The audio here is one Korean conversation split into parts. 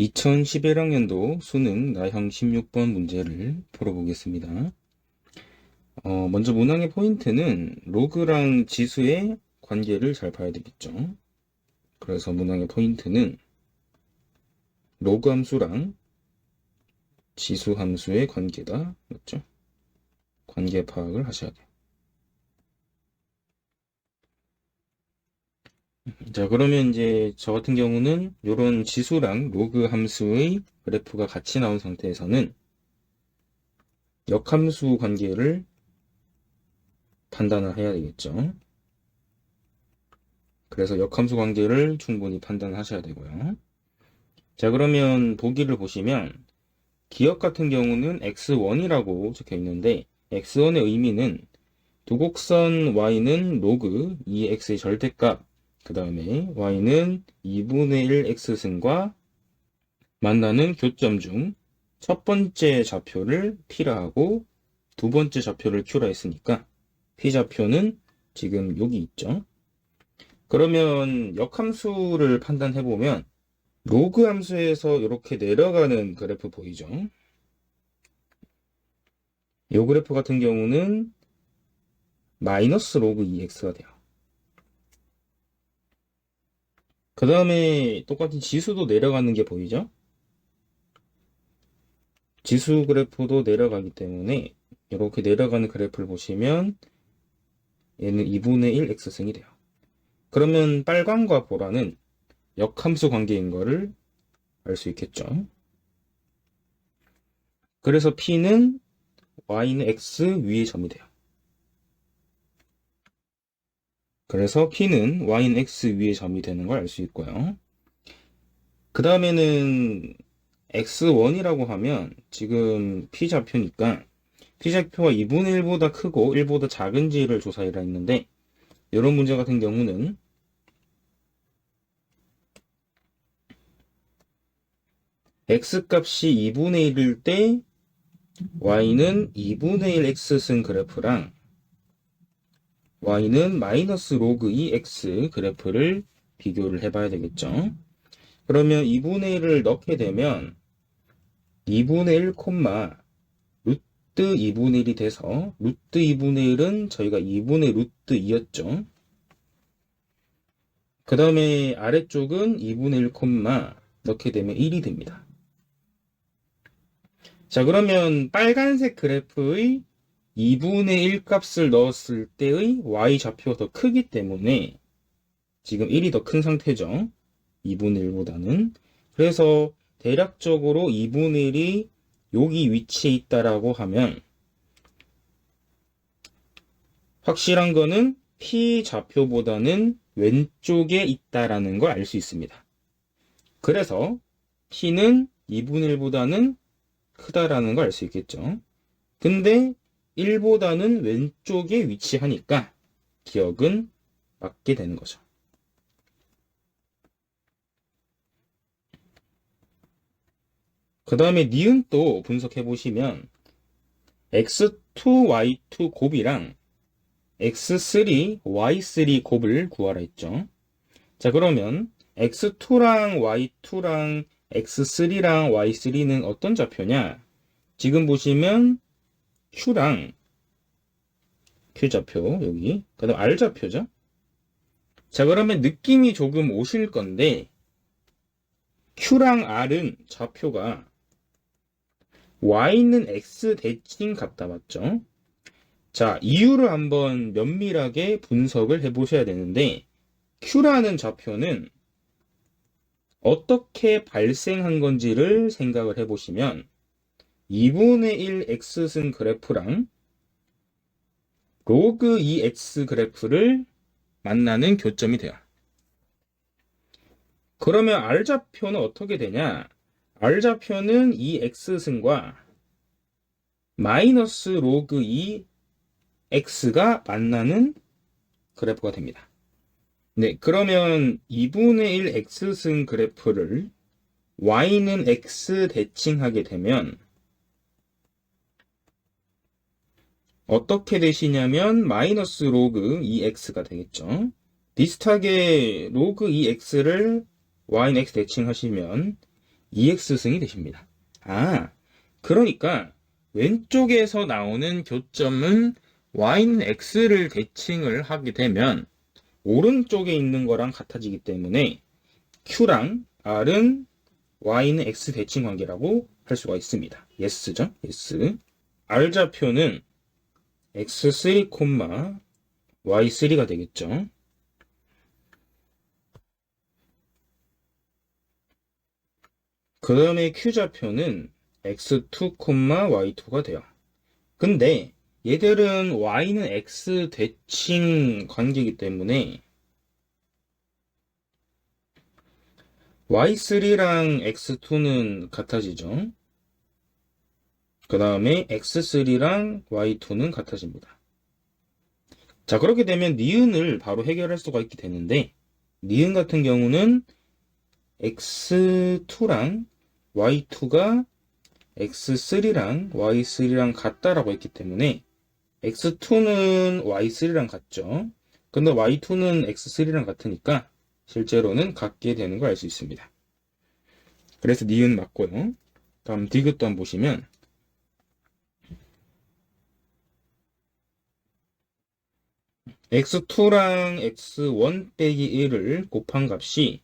2011학년도 수능 나형 16번 문제를 풀어보겠습니다. 먼저 문항의 포인트는 로그랑 지수의 관계를 잘 봐야 되겠죠. 그래서 문항의 포인트는 로그 함수랑 지수 함수의 관계다. 맞죠? 관계 파악을 하셔야 돼요. 자, 그러면 이제 저 같은 경우는 이런 지수랑 로그 함수의 그래프가 같이 나온 상태에서는 역함수 관계를 판단을 해야 되겠죠. 그래서 역함수 관계를 충분히 판단하셔야 되고요. 자, 그러면 보기를 보시면 기억 같은 경우는 x1이라고 적혀 있는데 x1의 의미는 두 곡선 y는 로그 2x의 절대값, 그 다음에 y는 2분의 1 x승과 만나는 교점 중 첫 번째 좌표를 p라 하고 두 번째 좌표를 q라 했으니까 p 좌표는 지금 여기 있죠. 그러면 역함수를 판단해보면 로그 함수에서 이렇게 내려가는 그래프 보이죠? 이 그래프 같은 경우는 마이너스 로그 2x가 돼요. 그 다음에 똑같이 지수도 내려가는 게 보이죠? 지수 그래프도 내려가기 때문에 이렇게 내려가는 그래프를 보시면 얘는 2분의 1 x승이 돼요. 그러면 빨간과 보라는 역함수 관계인 거를 알 수 있겠죠. 그래서 P는 Y는 X 위의 점이 돼요. 그래서 P는 Y는 X 위의 점이 되는 걸 알 수 있고요. 그 다음에는 X1이라고 하면 지금 P 좌표니까 P 좌표가 2분의 1보다 크고 1보다 작은지를 조사해라 했는데 이런 문제 같은 경우는 X값이 2분의 1일 때 Y는 2분의 1 X승 그래프랑 Y는 마이너스 로그 2X 그래프를 비교를 해봐야 되겠죠. 그러면 2분의 1을 넣게 되면 2분의 1, 루트 2분의 1이 돼서 루트 2분의 1은 저희가 2분의 루트 2였죠. 그 다음에 아래쪽은 2분의 1, 넣게 되면 1이 됩니다. 자, 그러면 빨간색 그래프의 2분의 1 값을 넣었을 때의 y 좌표가 더 크기 때문에 지금 1이 더 큰 상태죠. 2분의 1보다는. 그래서 대략적으로 2분의 1이 여기 위치에 있다라고 하면 확실한 거는 P 좌표보다는 왼쪽에 있다라는 걸 알 수 있습니다. 그래서 P는 2분의 1보다는 크다라는 걸 알 수 있겠죠. 근데 1보다는 왼쪽에 위치하니까 기억은 맞게 되는 거죠. 그 다음에 니은 또 분석해 보시면 x2, y2 곱이랑 x3, y3 곱을 구하라 했죠. 자, 그러면 x2랑 y2랑 x3랑 y3는 어떤 좌표냐? 지금 보시면 q랑 q 좌표 여기, 그 다음 r 좌표죠. 자, 그러면 느낌이 조금 오실 건데 q랑 r은 좌표가 y는 x 대칭 같다, 맞죠? 자, 이유를 한번 면밀하게 분석을 해 보셔야 되는데 q라는 좌표는 어떻게 발생한 건지를 생각을 해 보시면 2분의 1 x승 그래프랑 로그 2x 그래프를 만나는 교점이 돼요. 그러면 r좌표는 어떻게 되냐? r좌표는 이 x승과 마이너스 로그 2x가 만나는 그래프가 됩니다. 네, 그러면 2분의 1 x승 그래프를 y는 x 대칭하게 되면 어떻게 되시냐면 마이너스 로그 2x가 되겠죠. 비슷하게 로그 2x를 y는 x 대칭하시면 EX승이 되십니다. 그러니까 왼쪽에서 나오는 교점은 Y는 X를 대칭을 하게 되면 오른쪽에 있는 거랑 같아지기 때문에 Q랑 R은 Y는 X 대칭 관계라고 할 수가 있습니다. Yes죠? Yes. R좌표는 X3, Y3가 되겠죠. 그 다음에 Q좌표는 X2, Y2가 돼요. 근데 얘들은 Y는 X 대칭 관계이기 때문에 Y3랑 X2는 같아지죠. 그 다음에 X3랑 Y2는 같아집니다. 자, 그렇게 되면 니은을 바로 해결할 수가 있게 되는데 니은 같은 경우는 X2랑 Y2가 X3랑 Y3랑 같다라고 했기 때문에 X2는 Y3랑 같죠. 근데 Y2는 X3랑 같으니까 실제로는 같게 되는 걸 알 수 있습니다. 그래서 니은 맞고요. 다음 디귿도 한번 보시면 X2랑 X1 빼기 1을 곱한 값이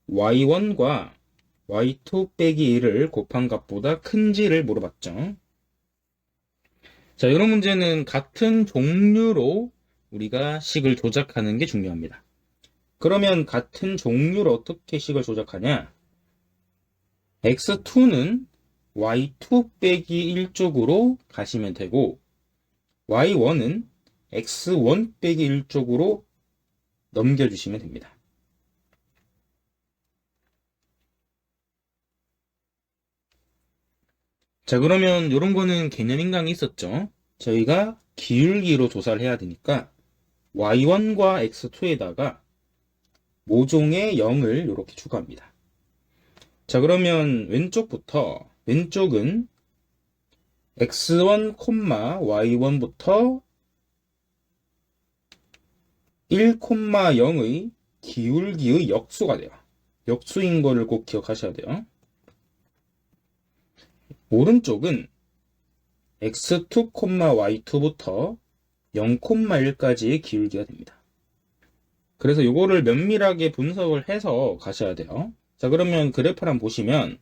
Y1과 Y2 빼기 1을 곱한 값보다 큰지를 물어봤죠. 자, 이런 문제는 같은 종류로 우리가 식을 조작하는 게 중요합니다. 그러면 같은 종류로 어떻게 식을 조작하냐? X2는 Y2 빼기 1 쪽으로 가시면 되고 Y1은 X1 빼기 1 쪽으로 넘겨주시면 됩니다. 자, 그러면 이런 거는 개념 인강이 있었죠. 저희가 기울기로 조사를 해야 되니까 Y1과 X2에다가 모종의 0을 이렇게 추가합니다. 자, 그러면 왼쪽은 X1, Y1부터 1, 0의 기울기의 역수가 돼요. 역수인 거를 꼭 기억하셔야 돼요. 오른쪽은 X2, Y2부터 0, 1까지의 기울기가 됩니다. 그래서 이거를 면밀하게 분석을 해서 가셔야 돼요. 자, 그러면 그래프를 한번 보시면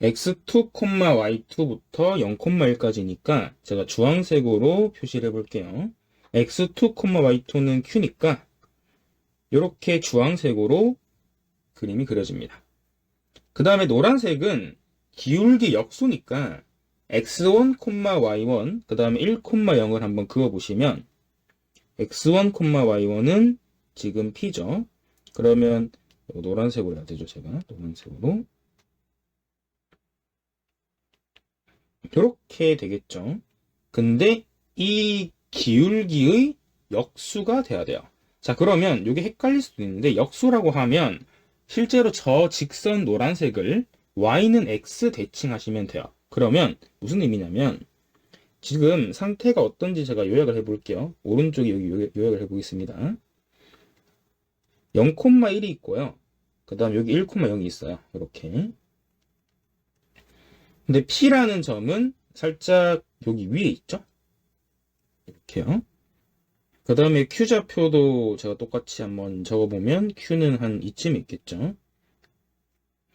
X2, Y2부터 0, 1까지니까 제가 주황색으로 표시를 해볼게요. X2, Y2는 Q니까 이렇게 주황색으로 그림이 그려집니다. 그 다음에 노란색은 기울기 역수니까 X1, Y1, 그 다음에 1, 0을 한번 그어보시면 X1, Y1은 지금 P죠. 그러면 노란색으로 해야 되죠, 제가. 노란색으로. 이렇게 되겠죠. 근데 이 기울기의 역수가 돼야 돼요. 자, 그러면 이게 헷갈릴 수도 있는데 역수라고 하면 실제로 저 직선 노란색을 Y는 X 대칭하시면 돼요. 그러면 무슨 의미냐면 지금 상태가 어떤지 제가 요약을 해볼게요. 오른쪽에 여기 요약을 해보겠습니다. 0,1이 있고요. 그 다음 여기 1,0이 있어요. 이렇게. 근데 P라는 점은 살짝 여기 위에 있죠? 이렇게요. 그 다음에 Q좌표도 제가 똑같이 한번 적어보면 Q는 한 이쯤 있겠죠?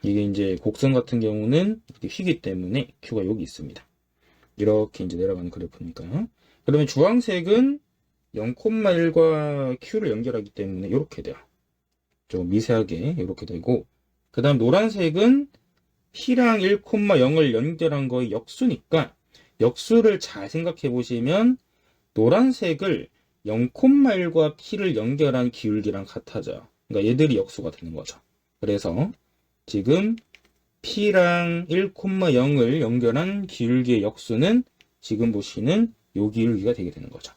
이게 이제 곡선 같은 경우는 이렇게 휘기 때문에 Q가 여기 있습니다. 이렇게 이제 내려가는 그래프니까요. 그러면 주황색은 0,1과 Q를 연결하기 때문에 이렇게 돼요. 좀 미세하게 이렇게 되고, 그 다음 노란색은 P랑 1,0을 연결한 거의 역수니까 역수를 잘 생각해 보시면 노란색을 0,1과 P를 연결한 기울기랑 같아져요. 그러니까 얘들이 역수가 되는 거죠. 그래서 지금 P랑 1,0을 연결한 기울기의 역수는 지금 보시는 요 기울기가 되게 되는 거죠.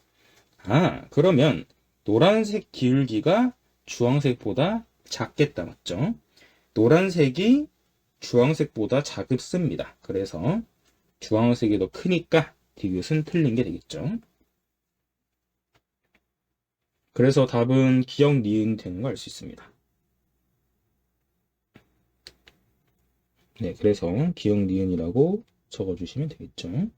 그러면 노란색 기울기가 주황색보다 작겠다, 맞죠? 노란색이 주황색보다 작습니다. 그래서 주황색이 더 크니까 디귿은 틀린 게 되겠죠. 그래서 답은 기역 니은 되는 걸 알 수 있습니다. 네, 그래서 기억 니은이라고 적어주시면 되겠죠.